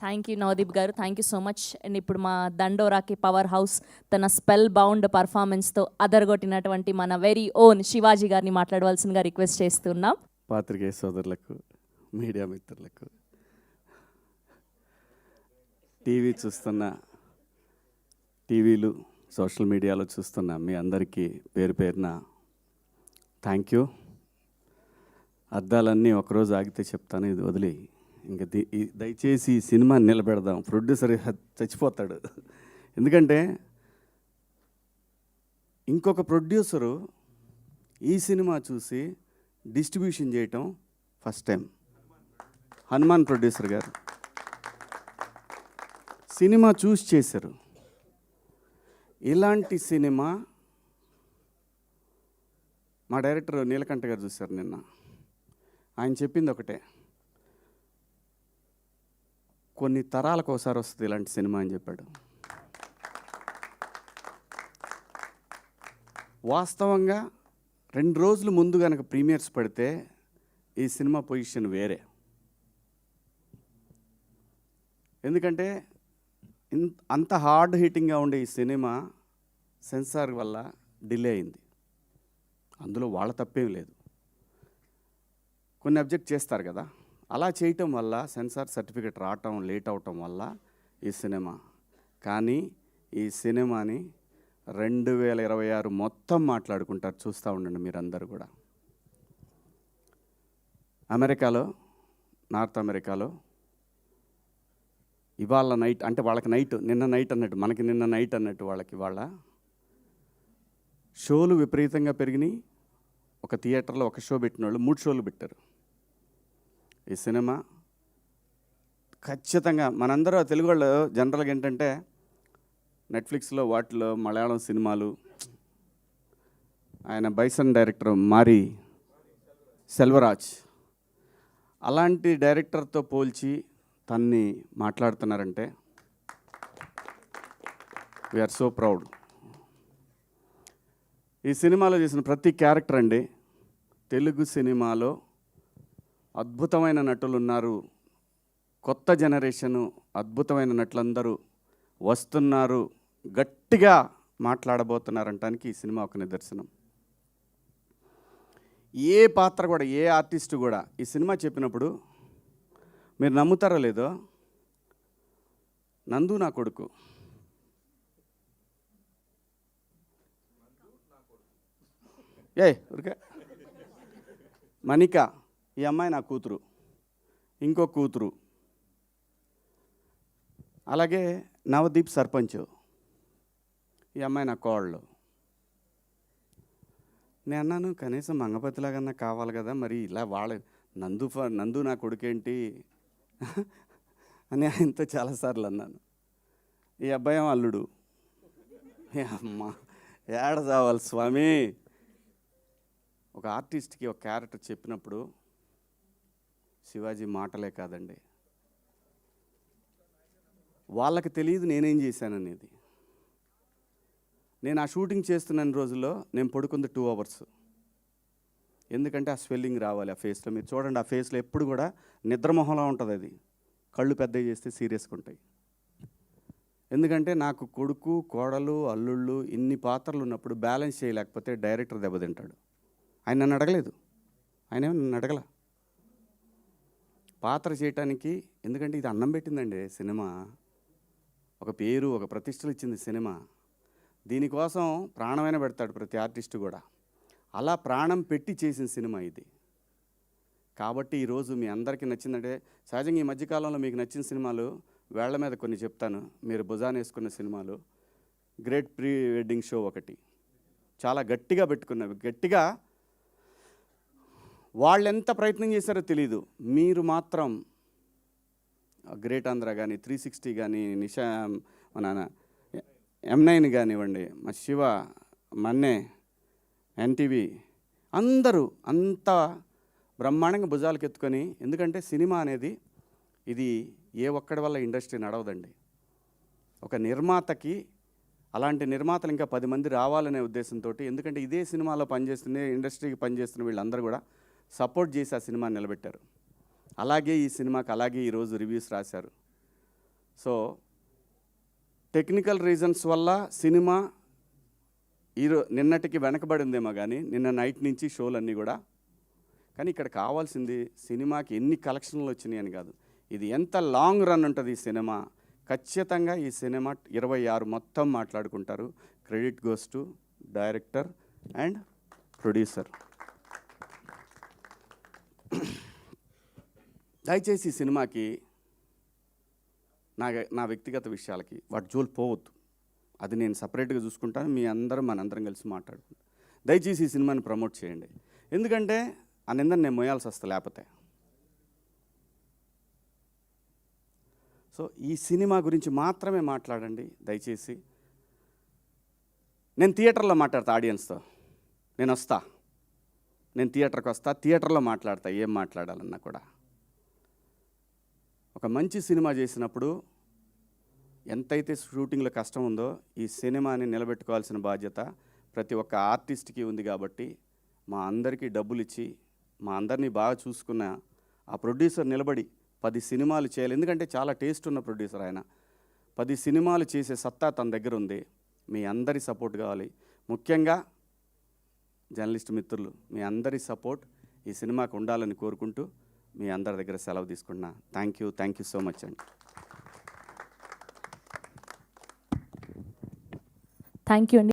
Thank you Navdeep గారు, thank you so much. And ఇప్పుడు మా దండోరాకి పవర్ హౌస్ తన స్పెల్ బౌండ్ పర్ఫార్మెన్స్తో అదరగొట్టినటువంటి మన వెరీ ఓన్ శివాజీ గారిని మాట్లాడవలసిందిగా రిక్వెస్ట్ చేస్తున్నాం. పాత్రికేయ సోదరులకు, మీడియా మిత్రులకు, టీవీ చూస్తున్న, టీవీలు సోషల్ మీడియాలో చూస్తున్న మీ అందరికీ పేరు పేరున థ్యాంక్ యూ. అద్దాలన్నీ ఒకరోజు ఆగితే చెప్తాను, ఇది వదిలి ఇంకా దయచేసి ఈ సినిమా నిలబెడదాం. ప్రొడ్యూసర్ చచ్చిపోతాడు. ఎందుకంటే ఇంకొక ప్రొడ్యూసరు ఈ సినిమా చూసి డిస్ట్రిబ్యూషన్ చేయటం ఫస్ట్ టైం. హనుమాన్ ప్రొడ్యూసర్ గారు సినిమా చూసి చేశారు. ఇలాంటి సినిమా మా డైరెక్టర్ నీలకంఠ గారు చూశారు నిన్న. ఆయన చెప్పింది ఒకటే, కొన్ని తరాలకు ఒకసారి వస్తుంది ఇలాంటి సినిమా అని చెప్పాడు. వాస్తవంగా 2 రోజుల ముందు కనుక ప్రీమియర్స్ పడితే ఈ సినిమా పొజిషన్ వేరే. ఎందుకంటే అంత హార్డ్ హిట్టింగ్గా ఉండే ఈ సినిమా సెన్సార్ వల్ల డిలే అయింది. అందులో వాళ్ళ తప్పేం లేదు, కొన్ని అబ్జెక్ట్ చేస్తారు కదా. అలా చేయటం వల్ల సెన్సార్ సర్టిఫికెట్ రావటం లేట్ అవటం వల్ల ఈ సినిమా, కానీ ఈ సినిమాని 2026 మొత్తం మాట్లాడుకుంటారు. చూస్తూ ఉండండి మీరందరూ కూడా. అమెరికాలో, నార్త్ అమెరికాలో ఇవాళ నైట్, అంటే వాళ్ళకి నైట్, నిన్న నైట్ అన్నట్టు, మనకి నిన్న నైట్ అన్నట్టు వాళ్ళకి వాళ్ళ షోలు విపరీతంగా పెరిగినాయి. ఒక థియేటర్లో ఒక షో పెట్టిన వాళ్ళు 3 షోలు పెట్టారు. ఈ సినిమా ఖచ్చితంగా మనందరూ తెలుగు వాళ్ళు జనరల్గా ఏంటంటే నెట్ఫ్లిక్స్లో వాటిలో మలయాళం సినిమాలు, ఆయన బైసన్ డైరెక్టర్ మారి సెల్వరాజ్ అలాంటి డైరెక్టర్తో పోల్చి తన్ని మాట్లాడుతున్నారంటే వీఆర్ సో ప్రౌడ్. ఈ సినిమాలో చేసిన ప్రతి క్యారెక్టర్ అండి, తెలుగు సినిమాలో అద్భుతమైన నటులు ఉన్నారు. కొత్త జనరేషను అద్భుతమైన నటులందరూ వస్తున్నారు, గట్టిగా మాట్లాడబోతున్నారంటానికి ఈ సినిమా ఒక నిదర్శనం. ఏ పాత్ర కూడా, ఏ ఆర్టిస్టు కూడా ఈ సినిమా చెప్పినప్పుడు మీరు నమ్ముతారో లేదో, నందు నా కొడుకు, ఊరికే మణిక ఈ అమ్మాయి నా కూతురు, ఇంకో కూతురు, అలాగే నవదీప్ సర్పంచ్ ఈ అమ్మాయి నా కోళ్ళు. నేను అన్నాను కనీసం మంగపతిలాగన్నా కావాలి కదా, మరి ఇలా వాళ్ళ నందు నా కొడుకేంటి అని ఆయనతో చాలాసార్లు అన్నాను. ఈ అబ్బాయి అల్లుడు. అమ్మ ఏడ చావాలి స్వామి. ఒక ఆర్టిస్ట్కి ఒక క్యారెక్టర్ చెప్పినప్పుడు శివాజీ మాటలే కాదండి, వాళ్ళకి తెలియదు నేనేం చేశాననేది. నేను ఆ షూటింగ్ చేస్తున్న రోజుల్లో నేను పడుకుంది 2 అవర్స్. ఎందుకంటే ఆ స్వెల్లింగ్ రావాలి ఆ ఫేస్లో. మీరు చూడండి, ఆ ఫేస్లో ఎప్పుడు కూడా నిద్రమొహంలా ఉంటుంది. అది కళ్ళు పెద్దవి చేస్తే సీరియస్గా ఉంటాయి. ఎందుకంటే నాకు కొడుకు, కోడలు, అల్లుళ్ళు ఇన్ని పాత్రలు ఉన్నప్పుడు బ్యాలెన్స్ చేయలేకపోతే డైరెక్టర్ దెబ్బతింటాడు. ఆయన నన్ను అడగలేదు, ఆయన నన్ను అడగల పాత్ర చేయటానికి. ఎందుకంటే ఇది అన్నం పెట్టిందండి సినిమా, ఒక పేరు, ఒక ప్రతిష్టలు ఇచ్చింది సినిమా. దీనికోసం ప్రాణమైన పెడతాడు ప్రతి ఆర్టిస్టు కూడా. అలా ప్రాణం పెట్టి చేసిన సినిమా ఇది. కాబట్టి ఈరోజు మీ అందరికీ నచ్చిందంటే, సహజంగా ఈ మధ్యకాలంలో మీకు నచ్చిన సినిమాలు వేళ్ల మీద కొన్ని చెప్తాను. మీరు భుజాన్ని వేసుకున్న సినిమాలు, గ్రేట్ ప్రీ వెడ్డింగ్ షో ఒకటి చాలా గట్టిగా పెట్టుకున్నవి. గట్టిగా వాళ్ళు ఎంత ప్రయత్నం చేశారో తెలీదు, మీరు మాత్రం గ్రేట్ ఆంధ్ర కానీ, 360 కానీ, నిషా మన M9 కానివ్వండి, మా శివ, మన్నే, ఎన్టీవీ అందరూ అంత బ్రహ్మాండంగా భుజాలకు ఎత్తుకొని. ఎందుకంటే సినిమా అనేది ఇది ఏ ఒక్కడి వల్ల ఇండస్ట్రీ నడవదండి. ఒక నిర్మాతకి, అలాంటి నిర్మాతలు ఇంకా 10 మంది రావాలనే ఉద్దేశంతో, ఎందుకంటే ఇదే సినిమాలో పనిచేస్తున్న, ఇండస్ట్రీకి పనిచేస్తున్న వీళ్ళందరూ కూడా సపోర్ట్ చేసి ఆ సినిమాని నిలబెట్టారు. అలాగే ఈ సినిమాకి అలాగే ఈరోజు రివ్యూస్ రాశారు. సో టెక్నికల్ రీజన్స్ వల్ల సినిమా నిన్నటికి వెనకబడి ఉందేమో కానీ నిన్న నైట్ నుంచి షోలన్నీ కూడా. కానీ ఇక్కడ కావాల్సింది సినిమాకి ఎన్ని కలెక్షన్లు వచ్చినాయి అని కాదు, ఇది ఎంత లాంగ్ రన్ ఉంటుంది ఈ సినిమా. ఖచ్చితంగా ఈ సినిమా 26 మొత్తం మాట్లాడుకుంటారు. Credit goes to director and producer. దయచేసి ఈ సినిమాకి నా వ్యక్తిగత విషయాలకి వాటి జోలు పోవద్దు, అది నేను సపరేట్గా చూసుకుంటాను. మీ అందరం మనందరం కలిసి మాట్లాడుకుంటాం. దయచేసి ఈ సినిమాని ప్రమోట్ చేయండి, ఎందుకంటే ఆ నిందని నేను మోయాల్సి వస్తా లేకపోతే. సో ఈ సినిమా గురించి మాత్రమే మాట్లాడండి దయచేసి. నేను థియేటర్లో మాట్లాడతా ఆడియన్స్తో, నేను థియేటర్కి వస్తా, థియేటర్లో మాట్లాడతా ఏం మాట్లాడాలన్నా కూడా. ఒక మంచి సినిమా చేసినప్పుడు ఎంతైతే షూటింగ్లో కష్టం ఉందో ఈ సినిమాని నిలబెట్టుకోవాల్సిన బాధ్యత ప్రతి ఒక్క ఆర్టిస్ట్కి ఉంది. కాబట్టి మా అందరికీ డబ్బులు ఇచ్చి మా అందరినీ బాగా చూసుకున్న ఆ ప్రొడ్యూసర్ నిలబడి 10 సినిమాలు చేయాలి, ఎందుకంటే చాలా టేస్ట్ ఉన్న ప్రొడ్యూసర్ ఆయన. 10 సినిమాలు చేసే సత్తా తన దగ్గర ఉంది. మీ అందరి సపోర్ట్ కావాలి, ముఖ్యంగా జర్నలిస్ట్ మిత్రులు మీ అందరి సపోర్ట్ ఈ సినిమాకు ఉండాలని కోరుకుంటూ మీ అందరి దగ్గర సెలవు తీసుకున్నా. థ్యాంక్ యూ సో మచ్ అండి. థ్యాంక్ యూ అండి.